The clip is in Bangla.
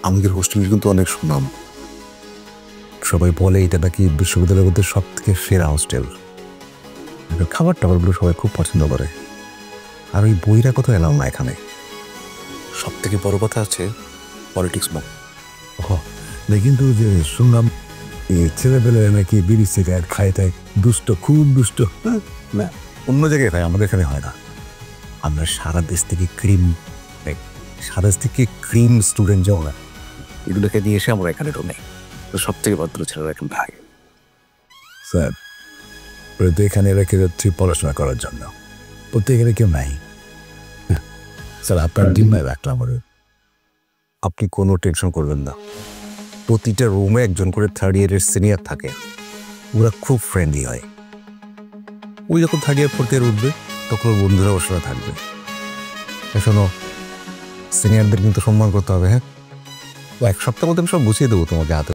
আমাদের হোস্টেলের কিন্তু অনেক সুনাম, সবাই বলে এটা নাকি বিশ্ববিদ্যালয়ের মধ্যে সব থেকে সেরা হোস্টেল। খাবার টাবারগুলো সবাই খুব পছন্দ করে। আর ওই বইরা কোথাও এলাম না এখানে। সব থেকে বড় কথা আছে পলিটিক্স মুখ। কিন্তু যে শুনলাম ছেলেবেলায় নাকি বিড়ি সিগারেট খায় তাই দুষ্ট, খুব দুষ্ট। না, অন্য জায়গায় হয়, আমাদের এখানে হয় না। আমরা সারা দেশ থেকে ক্রিম স্টুডেন্ট যাও না, এগুলোকে নিয়ে এসে আমরা এখানে ঢোকে। তো সব থেকে ভদ্র ছেলেরা এখন ভাই স্যার, তো এখানে রেখে যাচ্ছি পড়াশোনা করার জন্য, প্রত্যেকের কেউ নাই। স্যার আপনার জিম্মায় রাখলাম। আপনি কোনো টেনশন করবেন না, প্রতিটা রুমে একজন করে থার্ড ইয়ারের সিনিয়র থাকে, ওরা খুব ফ্রেন্ডলি হয়। ওই যখন থার্ড ইয়ার ফোর্থ ইয়ার উঠবে তখন ওর বন্ধুরা ওর সাথে থাকবে। শোনো, সিনিয়রদের কিন্তু সম্মান করতে হবে। হ্যাঁ, এক সপ্তাহ মধ্যে আমি সব বুঝিয়ে দেবো তোমাকে হাতে।